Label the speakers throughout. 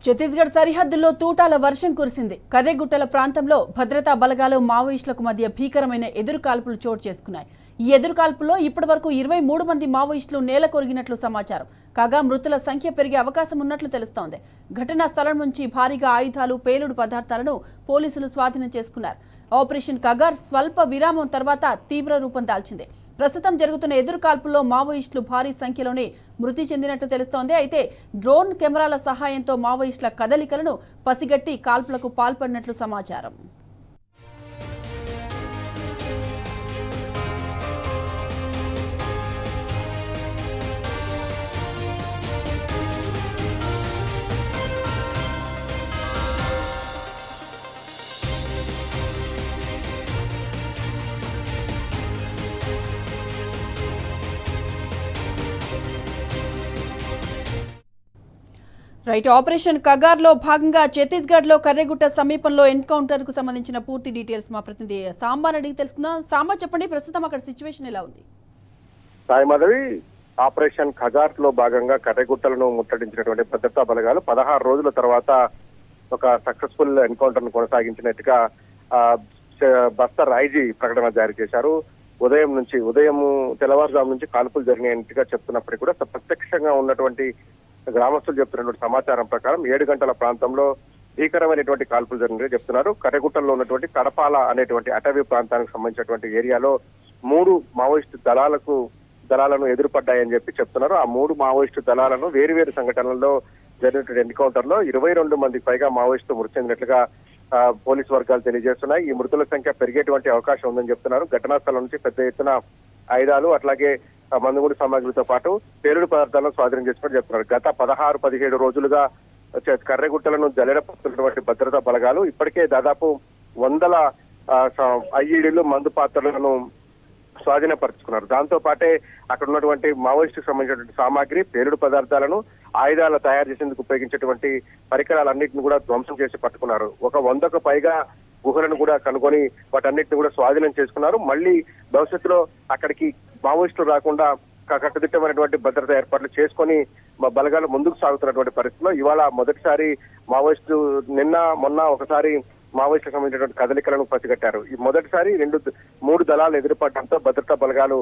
Speaker 1: ఛత్తీస్గఢ్ సరిహద్దుల్లో తూటాల వర్షం కురిసింది. కర్రెగుట్టల ప్రాంతంలో భద్రతా బలగాలు మావోయిస్టులకు మధ్య భీకరమైన ఎదురుకాల్పులు చోటు చేసుకున్నాయి. ఈ ఎదురుకాల్పుల్లో ఇప్పటివరకు 23 మంది మావోయిస్టులు నేల కొరిగినట్లు సమాచారం. కాగా మృతుల సంఖ్య పెరిగే అవకాశం ఉన్నట్లు తెలుస్తోంది. ఘటనా స్థలం నుంచి భారీగా ఆయుధాలు, పేలుడు పదార్థాలను పోలీసులు స్వాధీనం చేసుకున్నారు. ఆపరేషన్ కగార్ స్వల్ప విరామం తర్వాత తీవ్ర రూపం దాల్చింది. ప్రస్తుతం జరుగుతున్న ఎదురుకాల్పుల్లో మావోయిస్టులు భారీ సంఖ్యలోనే మృతి చెందినట్లు తెలుస్తోంది. అయితే డ్రోన్ కెమెరాల సహాయంతో మావోయిస్టుల కదలికలను పసిగట్టి కాల్పులకు పాల్పడినట్లు సమాచారం. రైట్, ఆపరేషన్ కగార్లో భాగంగా ఛత్తీస్గఢ్లో కర్రెగుట్ట సమీపంలో ఎన్కౌంటర్కు సంబంధించిన పూర్తి డీటెయిల్స్ మా ప్రతినిధి సాంబాని అడిగి తెలుసుకుందాం. సాంబా, చెప్పండి, ప్రస్తుతం అక్కడ సిచ్యువేషన్ ఎలా ఉంది?
Speaker 2: సాయి మాధవి, ఆపరేషన్ ఖగార్లో భాగంగా కర్రెగుట్టలను ముట్టడించినటువంటి భద్రతా బలగాలు 16 రోజుల తర్వాత ఒక సక్సెస్ఫుల్ ఎన్కౌంటర్ ను కొనసాగించినట్టుగా బస్తర్ ఐజీ ప్రకటన జారీ చేశారు. ఉదయం తెల్లవారుజాము నుంచి కాల్పులు జరిగినట్టుగా చెప్తున్నప్పటికీ కూడా ప్రత్యక్షంగా ఉన్నటువంటి గ్రామస్తులు చెప్తున్నటువంటి సమాచారం ప్రకారం 7 గంటల ప్రాంతంలో భీకరమైనటువంటి కాల్పులు జరిగినట్టు చెప్తున్నారు. కర్రెగుట్టలో ఉన్నటువంటి కడపాల అనేటువంటి అటవీ ప్రాంతానికి సంబంధించినటువంటి ఏరియాలో 3 మావోయిస్టు దళాలను ఎదురుపడ్డాయని చెప్పి చెప్తున్నారు. ఆ 3 మావోయిస్టు దళాలను వేరువేరు సంఘటనల్లో జరిగినటువంటి ఎన్కౌంటర్ లో 22 మందికి పైగా మావోయిస్టులు మృతి చెందినట్లుగా పోలీసు వర్గాలు తెలియజేస్తున్నాయి. ఈ మృతుల సంఖ్య పెరిగేటువంటి అవకాశం ఉందని చెప్తున్నారు. ఘటనా స్థలం నుంచి పెద్ద ఎత్తున ఆయుధాలు, అట్లాగే మందుగుడి సామాగ్రితో పాటు పేలుడు పదార్థాలను స్వాధీనం చేసుకుని చెప్తున్నారు. గత 16-17 రోజులుగా కర్రెగుట్టలను జల్లెడపడుతున్నటువంటి భద్రతా బలగాలు ఇప్పటికే దాదాపు 100 ఐఈడీలు, మందు పాత్రలను స్వాధీనపరుచుకున్నారు. దాంతో పాటే అక్కడ ఉన్నటువంటి మావోయిస్టుకు సంబంధించినటువంటి సామాగ్రి, పేలుడు పదార్థాలను, ఆయుధాలు తయారు చేసేందుకు ఉపయోగించేటువంటి పరికరాలన్నింటిని కూడా ధ్వంసం చేసి పట్టుకున్నారు. ఒక 100కు పైగా గుహలను కూడా కనుగొని వాటన్నిటిని కూడా స్వాధీనం చేసుకున్నారు. మళ్ళీ భవిష్యత్తులో అక్కడికి మావోయిస్టులు రాకుండా కట్టుదిట్టమైనటువంటి భద్రత ఏర్పాట్లు చేసుకొని బలగాలు ముందుకు సాగుతున్నటువంటి పరిస్థితిలో ఇవాళ మొదటిసారి మావోయిస్టు మొన్న ఒకసారి మావోయిస్టులకు సంబంధించినటువంటి కదలికలను పసిగట్టారు. ఈ మొదటిసారి 3 దళాలు ఎదురుపడడంతో భద్రతా బలగాలు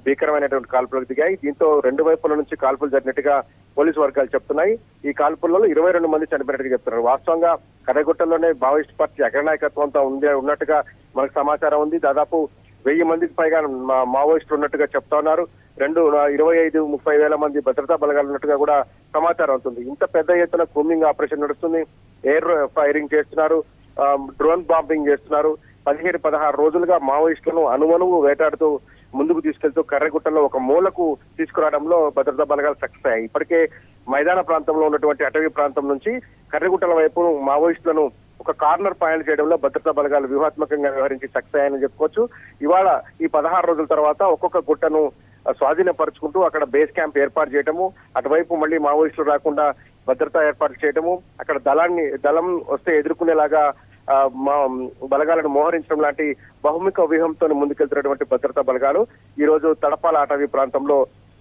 Speaker 2: భీకరమైనటువంటి కాల్పులకు దిగాయి. దీంతో 2 వైపుల నుంచి కాల్పులు జరిగినట్టుగా పోలీసు వర్గాలు చెప్తున్నాయి. ఈ కాల్పుల్లో 22 మంది చనిపోయినట్టుగా చెప్తున్నారు. వాస్తవంగా కర్రెగుట్టలోనే మావోయిస్టు పార్టీ అగ్రనాయకత్వంతో ఉన్నట్టుగా మనకు సమాచారం ఉంది. దాదాపు 1000 మందికి పైగా మావోయిస్టులు ఉన్నట్టుగా చెప్తా ఉన్నారు. 25-30 వేల మంది భద్రతా బలగాలు ఉన్నట్టుగా కూడా సమాచారం అవుతుంది. ఇంత పెద్ద ఎత్తున కూంబింగ్ ఆపరేషన్ నడుస్తుంది. ఎయిర్ ఫైరింగ్ చేస్తున్నారు, డ్రోన్ బాంబింగ్ చేస్తున్నారు. 17-16 రోజులుగా మావోయిస్టులను అణువణువు వేటాడుతూ ముందుకు తీసుకెళ్తూ కర్రెగుట్టలో ఒక మూలకు తీసుకురావడంలో భద్రతా బలగాలు సక్సెస్ అయ్యాయి. ఇప్పటికే మైదాన ప్రాంతంలో ఉన్నటువంటి అటవీ ప్రాంతం నుంచి కర్రెగుట్టల వైపు మావోయిస్టులను ఒక కార్నర్ పాయింట్ చేయడంలో భద్రతా బలగాలు వ్యూహాత్మకంగా వ్యవహరించి సక్సెస్ అయ్యాయని చెప్పుకోవచ్చు. ఇవాళ ఈ 16 రోజుల తర్వాత ఒక్కొక్క గుట్టను స్వాధీనపరుచుకుంటూ అక్కడ బేస్ క్యాంప్ ఏర్పాటు చేయటము, అటువైపు మళ్ళీ మావోయిస్టులు రాకుండా భద్రతా ఏర్పాట్లు చేయటము, అక్కడ దళం వస్తే ఎదుర్కొనేలాగా బలగాలను మోహరించడం లాంటి బహుముఖ వ్యూహంతో ముందుకెళ్తున్నటువంటి భద్రతా బలగాలు ఈ రోజు తడపాల అటవీ ప్రాంతంలో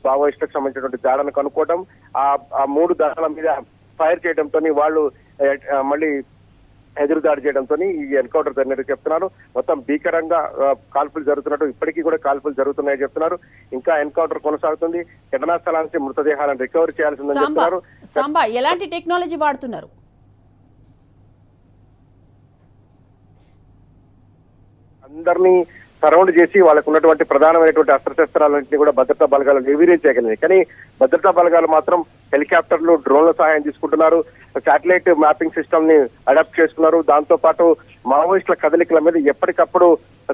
Speaker 2: మావోయిస్టులకు సంబంధించినటువంటి దాడులను కనుక్కోవడం, ఆ 3 దళాల మీద ఫైర్ చేయడంతో వాళ్ళు మళ్ళీ ఎదురుదాడి చేయడంతో ఈ ఎన్కౌంటర్ జరిగినట్టు చెప్తున్నారు. మొత్తం భీకరంగా కాల్పులు జరుగుతున్నట్టు, ఇప్పటికీ కూడా కాల్పులు జరుగుతున్నాయని చెప్తున్నారు. ఇంకా ఎన్కౌంటర్ కొనసాగుతుంది. ఘటనా స్థలానికి మృతదేహాలను రికవరీ చేయాల్సిందని చెప్తున్నారు.
Speaker 1: సాంబా, ఎలాంటి టెక్నాలజీ వాడుతున్నారు?
Speaker 2: అందరినీ సరౌండ్ చేసి వాళ్ళకు ఉన్నటువంటి ప్రధానమైనటువంటి అస్త్రశస్త్రాలన్నింటినీ కూడా భద్రతా బలగాలు నిర్వీర్యం కానీ భద్రతా బలగాలు మాత్రం హెలికాప్టర్లు, డ్రోన్ల సహాయం తీసుకుంటున్నారు. శాటిలైట్ మ్యాపింగ్ సిస్టమ్ ని అడాప్ట్ చేసుకున్నారు. దాంతో పాటు మావోయిస్టుల కదలికల మీద ఎప్పటికప్పుడు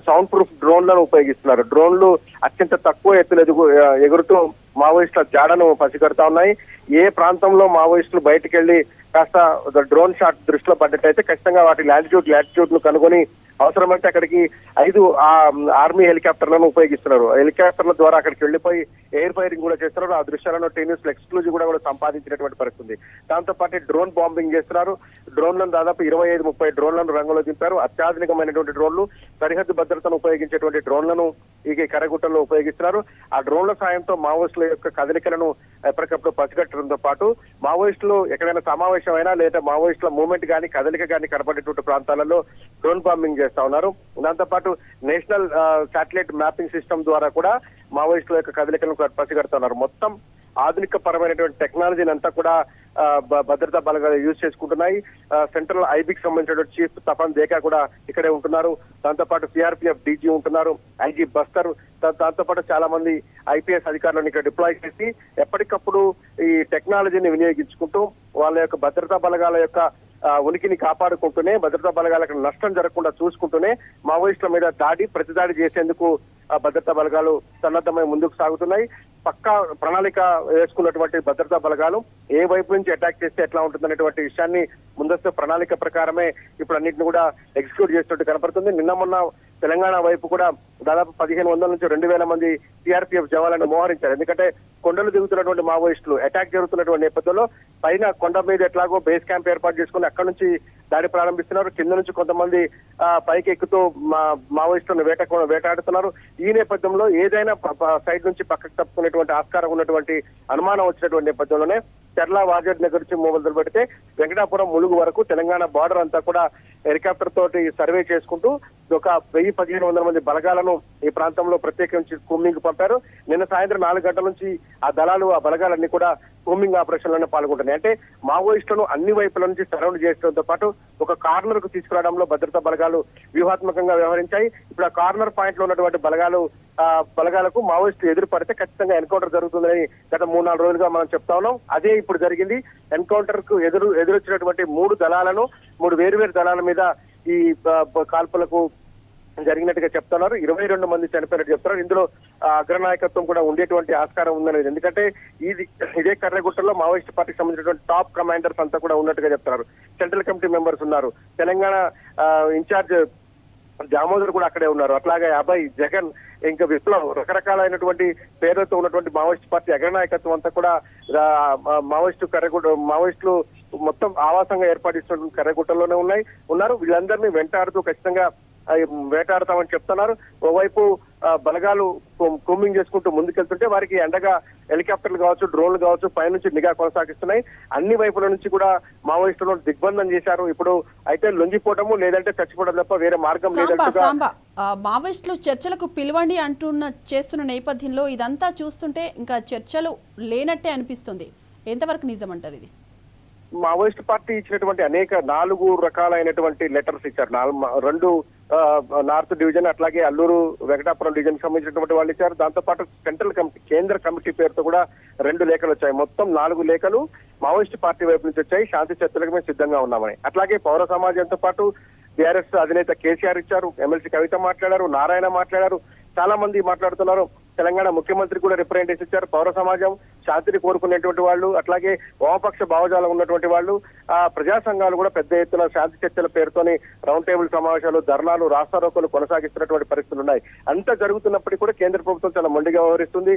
Speaker 2: సౌండ్ ప్రూఫ్ డ్రోన్లను ఉపయోగిస్తున్నారు. డ్రోన్లు అత్యంత తక్కువ ఎత్తులు ఎగురుతూ మావోయిస్టుల జాడను పసిగడతా ఉన్నాయి. ఏ ప్రాంతంలో మావోయిస్టులు బయటకు వెళ్లి కాస్త డ్రోన్ షాట్ దృష్టిలో పడ్డట్టయితే ఖచ్చితంగా వాటి లాటిట్యూడ్ ను కనుగొని అవసరమైతే అక్కడికి 5 ఆర్మీ హెలికాప్టర్లను ఉపయోగిస్తున్నారు. హెలికాప్టర్ల ద్వారా అక్కడికి వెళ్లిపోయి ఎయిర్ ఫైరింగ్ కూడా చేస్తున్నారు. ఆ దృశ్యాలను టీన్యూస్ ఎక్స్క్లూజివ్ కూడా సంపాదించినటువంటి పరిస్థితి. దాంతో పాటు డ్రోన్ బాంబింగ్ చేస్తున్నారు. డ్రోన్లను దాదాపు 25-30 డ్రోన్లను రంగంలో దింపారు. అత్యాధునికమైనటువంటి డ్రోన్లు, సరిహద్దు భద్రతను ఉపయోగించేటువంటి డ్రోన్లను ఈ కర్రగుట్టల్లో ఉపయోగిస్తున్నారు. ఆ డ్రోన్ల సాయంతో మావోయిస్టుల యొక్క కదలికలను ఎప్పటికప్పుడు పసిగట్టడంతో పాటు మావోయిస్టులు ఎక్కడైనా సమావేశమైనా లేదా మావోయిస్టుల మూవ్మెంట్ కానీ కదలిక కానీ కనపడేటువంటి ప్రాంతాలలో డ్రోన్ బాంబింగ్ చేస్తా ఉన్నారు. దాంతోపాటు నేషనల్ శాటిలైట్ మ్యాపింగ్ సిస్టమ్ ద్వారా కూడా మావోయిస్టుల యొక్క కదలికలను పసిగడుతున్నారు. మొత్తం ఆధునిక పరమైనటువంటి టెక్నాలజీని అంతా కూడా భద్రతా బలగాలు యూజ్ చేసుకుంటున్నాయి. సెంట్రల్ ఐబీకి సంబంధించినటువంటి చీఫ్ తపన్ దేకా కూడా ఇక్కడే ఉంటున్నారు. దాంతోపాటు సిఆర్పిఎఫ్ డీజీ ఉంటున్నారు, ఐజీ బస్తర్, దాంతోపాటు చాలా మంది ఐపీఎస్ అధికారులను ఇక్కడ డిప్లాయ్ చేసి ఎప్పటికప్పుడు ఈ టెక్నాలజీని వినియోగించుకుంటూ వాళ్ళ యొక్క భద్రతా బలగాల యొక్క ఉనికిని కాపాడుకుంటూనే, భద్రతా బలగాలకు నష్టం జరగకుండా చూసుకుంటూనే మావోయిస్టుల మీద ప్రతిదాడి చేసేందుకు భద్రతా బలగాలు సన్నద్ధమై ముందుకు సాగుతున్నాయి. పక్కా ప్రణాళిక వేసుకున్నటువంటి భద్రతా బలగాలు ఏ వైపు నుంచి అటాక్ చేస్తే ఎట్లా ఉంటుందనేటువంటి విషయాన్ని ముందస్తు ప్రణాళిక ప్రకారమే ఇప్పుడు అన్నింటిని కూడా ఎగ్జిక్యూట్ చేసినట్టు కనపడుతుంది. నిన్న మొన్న తెలంగాణ వైపు కూడా దాదాపు 1500 నుంచి 2000 మంది సిఆర్పిఎఫ్ జవాన్లను మోహరించారు. ఎందుకంటే కొండలు దిగుతున్నటువంటి మావోయిస్టులు అటాక్ జరుగుతున్నటువంటి నేపథ్యంలో పైన కొండ మీద ఎట్లాగో బేస్ క్యాంప్ ఏర్పాటు చేసుకుని అక్కడ నుంచి దాడి ప్రారంభిస్తున్నారు. కింద నుంచి కొంతమంది పైకి ఎక్కుతూ మావోయిస్టులను వేటాడుతున్నారు. ఈ నేపథ్యంలో ఏదైనా సైడ్ నుంచి పక్కకు తప్పుకునేటువంటి ఆస్కారం ఉన్నటువంటి అనుమానం వచ్చినటువంటి నేపథ్యంలోనే చర్ల వాజేడ్ నగర్ నుంచి మొదలు పెడితే వెంకటాపురం ములుగు వరకు తెలంగాణ బార్డర్ అంతా కూడా హెలికాప్టర్ తోటి సర్వే చేసుకుంటూ ఒక 1000-1500 మంది బలగాలను ఈ ప్రాంతంలో ప్రత్యేకించి కూంబింగ్ పంపారు. నిన్న సాయంత్రం 4 గంటల నుంచి ఆ బలగాలన్నీ కూడా కూంబింగ్ ఆపరేషన్లోనే పాల్గొంటున్నాయి. అంటే మావోయిస్టులను అన్ని వైపుల నుంచి సరౌండ్ చేయడంతో పాటు ఒక కార్నర్ కు తీసుకురావడంలో భద్రతా బలగాలు వ్యూహాత్మకంగా వ్యవహరించాయి. ఇప్పుడు ఆ కార్నర్ పాయింట్ లో ఉన్నటువంటి బలగాలకు మావోయిస్టులు ఎదురు పడితే ఖచ్చితంగా ఎన్కౌంటర్ జరుగుతుందని గత 3-4 రోజులుగా మనం చెప్తా ఉన్నాం. అదే ఇప్పుడు జరిగింది. ఎన్కౌంటర్ కు ఎదురొచ్చినటువంటి 3 వేరువేరు దళాల మీద ఈ కాల్పులకు జరిగినట్టుగా చెప్తున్నారు. 22 మంది చనిపోయినట్టు చెప్తున్నారు. ఇందులో అగ్రనాయకత్వం కూడా ఉండేటువంటి ఆస్కారం ఉందనేది. ఎందుకంటే ఇదే కర్రగుట్టలో మావోయిస్ట్ పార్టీకి సంబంధించినటువంటి టాప్ కమాండర్స్ అంతా కూడా ఉన్నట్టుగా చెప్తున్నారు. సెంట్రల్ కమిటీ మెంబర్స్ ఉన్నారు. తెలంగాణ ఇన్ఛార్జ్ దామోదర్ కూడా అక్కడే ఉన్నారు. అట్లాగే అభయ్, జగన్, ఇంకా విప్లవ్, రకరకాలైనటువంటి పేర్లతో ఉన్నటువంటి మావోయిస్ట్ పార్టీ అగ్రనాయకత్వం అంతా కూడా మావోయిస్టులు మొత్తం ఆవాసంగా ఏర్పాటు కర్రగుట్టలోనే ఉన్నారు. వీళ్ళందరినీ వెంటాడుతూ ఖచ్చితంగా వేటాడతామని చెప్తున్నారు. ఓవైపు బలగాలు కూంబింగ్ చేసుకుంటూ ముందుకెళ్తుంటే వారికి అండగా హెలికాప్టర్లు కావచ్చు, డ్రోన్లు కావచ్చు పైనుంచి నిఘా కొనసాగిస్తున్నాయి. అన్ని వైపుల నుంచి కూడా మావోయిస్టులను దిగ్బంధం చేశారు. ఇప్పుడు అయితే లొంగిపోవటము లేదంటే చచ్చిపోవడం తప్ప వేరే మార్గం లేదంటే
Speaker 1: మావోయిస్టులు చర్చలకు పిలవండి చేస్తున్న నేపథ్యంలో ఇదంతా చూస్తుంటే ఇంకా చర్చలు లేనట్టే అనిపిస్తుంది. ఎంతవరకు నిజమంటారు ఇది?
Speaker 2: మావోయిస్ట్ పార్టీ ఇచ్చినటువంటి 4 రకాలైనటువంటి లెటర్స్ ఇచ్చారు. 2 నార్త్ డివిజన్, అట్లాగే అల్లూరు వెంకటాపురం డివిజన్ కి సంబంధించినటువంటి వాళ్ళు ఇచ్చారు. దాంతో పాటు సెంట్రల్ కమిటీ, కేంద్ర కమిటీ పేరుతో కూడా 2 లేఖలు వచ్చాయి. మొత్తం 4 లేఖలు మావోయిస్ట్ పార్టీ వైపు నుంచి వచ్చాయి. శాంతి చర్చలకు మేము సిద్ధంగా ఉన్నామని. అట్లాగే పౌర సమాజంతో పాటు టీఆర్ఎస్ అధినేత కేసీఆర్ ఇచ్చారు, ఎమ్మెల్సీ కవిత మాట్లాడారు, నారాయణ మాట్లాడారు, చాలా మంది మాట్లాడుతున్నారు. తెలంగాణ ముఖ్యమంత్రి కూడా రిప్రజెంటేషన్ ఇచ్చారు. పౌర సమాజం, శాంతిని కోరుకునేటువంటి వాళ్ళు, అట్లాగే వామపక్ష భావజాలం ఉన్నటువంటి వాళ్ళు, ప్రజా సంఘాలు కూడా పెద్ద ఎత్తున శాంతి చర్చల పేరుతోని రౌండ్ టేబుల్ సమావేశాలు, ధర్నాలు, రాస్తారోకోలు కొనసాగిస్తున్నటువంటి పరిస్థితులు ఉన్నాయి. అంతా జరుగుతున్నప్పటికీ కూడా కేంద్ర ప్రభుత్వం చాలా మొండిగా వ్యవహరిస్తుంది.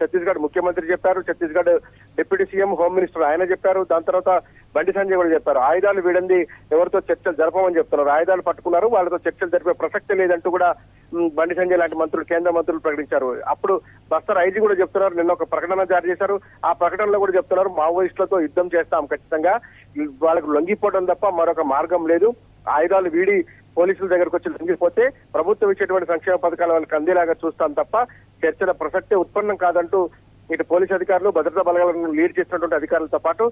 Speaker 2: ఛత్తీస్గఢ్ ముఖ్యమంత్రి చెప్పారు, Chhattisgarh deputy CM, home minister ఆయన చెప్పారు. దాని తర్వాత బండి సంజయ్ కూడా చెప్పారు, ఆయుధాలు వీడంది ఎవరితో చర్చలు జరపమని చెప్తున్నారు. ఆయుధాలు పట్టుకున్నారు, వాళ్ళతో చర్చలు జరిపే ప్రసక్తి లేదంటూ కూడా బండి సంజయ్ లాంటి మంత్రులు, కేంద్ర మంత్రులు ప్రకటించారు. అప్పుడు బస్తర్ ఐజీ కూడా చెప్తున్నారు, నిన్న ఒక ప్రకటన జారీ చేశారు. ఆ ప్రకటనలో కూడా చెప్తున్నారు, మావోయిస్టులతో యుద్ధం చేస్తాం, ఖచ్చితంగా వాళ్ళకు లొంగిపోవడం తప్ప మరొక మార్గం లేదు. ఆయుధాలు వీడి పోలీసుల దగ్గరకు వచ్చి లొంగిపోతే ప్రభుత్వం ఇచ్చేటువంటి సంక్షేమ పథకాలు వాళ్ళకి అందేలాగా చూస్తాం తప్ప చర్చల ప్రసక్తే ఉత్పన్నం కాదంటూ ఇటు పోలీసు అధికారులు, భద్రతా బలగాలను లీడ్ చేసినటువంటి అధికారులతో పాటు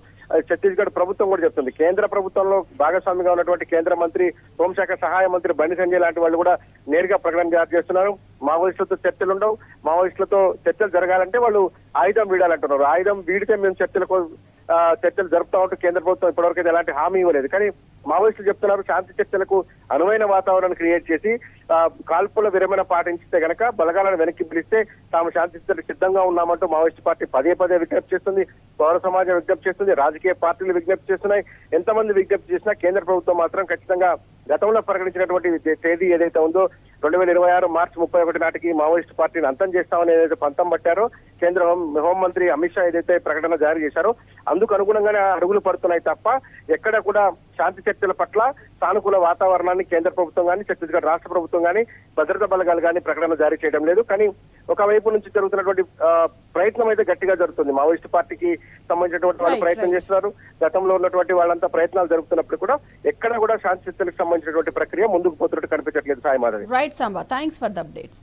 Speaker 2: ఛత్తీస్గఢ్ ప్రభుత్వం కూడా చెప్తుంది. కేంద్ర ప్రభుత్వంలో భాగస్వామిగా ఉన్నటువంటి కేంద్ర మంత్రి, హోంశాఖ సహాయ మంత్రి బండి సంజయ్ లాంటి వాళ్ళు కూడా నేరుగా ప్రకటన జారీ చేస్తున్నారు. మావోయిస్టులతో చర్చలు ఉండవు, మావోయిస్టులతో చర్చలు జరగాలంటే వాళ్ళు ఆయుధం వీడాలంటున్నారు. ఆయుధం వీడితే మేము చర్చలు జరుపుతా ఉంటూ కేంద్ర ప్రభుత్వం ఇప్పటివరకు ఎలాంటి హామీ ఇవ్వలేదు. కానీ మావోయిస్టులు చెప్తున్నారు, శాంతి చర్చలకు అనువైన వాతావరణాన్ని క్రియేట్ చేసి కాల్పుల విరమణ పాటించితే గనక బలగాలను వెనక్కి పిలిస్తే తాము శాంతి చర్చలకు సిద్ధంగా ఉన్నామంటూ మావోయిస్టు పార్టీ పదే విజ్ఞప్తి చేస్తుంది. పౌర సమాజం విజ్ఞప్తి చేస్తుంది, రాజకీయ పార్టీలు విజ్ఞప్తి చేస్తున్నాయి. ఎంతమంది విజ్ఞప్తి చేసినా కేంద్ర ప్రభుత్వం మాత్రం ఖచ్చితంగా గతంలో ప్రకటించినటువంటి తేదీ ఏదైతే ఉందో 2026 మార్చి 31 నాటికి మావోయిస్టు పార్టీని అంతం చేస్తామని ఏదైతే పంతం పట్టారో కేంద్ర హోంమంత్రి అమిత్ షా ఏదైతే ప్రకటన జారీ చేశారో అందుకు అనుగుణంగానే అడుగులు పడుతున్నాయి తప్ప ఎక్కడ కూడా శాంతి చర్చల పట్ల సానుకూల వాతావరణాన్ని కేంద్ర ప్రభుత్వం కానీ ఛత్తీస్గఢ్ రాష్ట్ర ప్రభుత్వం కానీ భద్రతా బలగాలు కానీ ప్రకటన జారీ చేయడం లేదు. కానీ ఒకవైపు నుంచి జరుగుతున్నటువంటి ప్రయత్నం అయితే గట్టిగా జరుగుతుంది. మావోయిస్టు పార్టీకి సంబంధించినటువంటి వాళ్ళు ప్రయత్నం చేస్తున్నారు. గతంలో ఉన్నటువంటి వాళ్ళంతా ప్రయత్నాలు జరుగుతున్నప్పుడు కూడా ఎక్కడ కూడా శాంతి చర్చలకు సంబంధించినటువంటి ప్రక్రియ ముందుకు పోతున్నట్టు కనిపించట్లేదు. Sai Madhavi.
Speaker 1: Right Samba, thanks for the updates.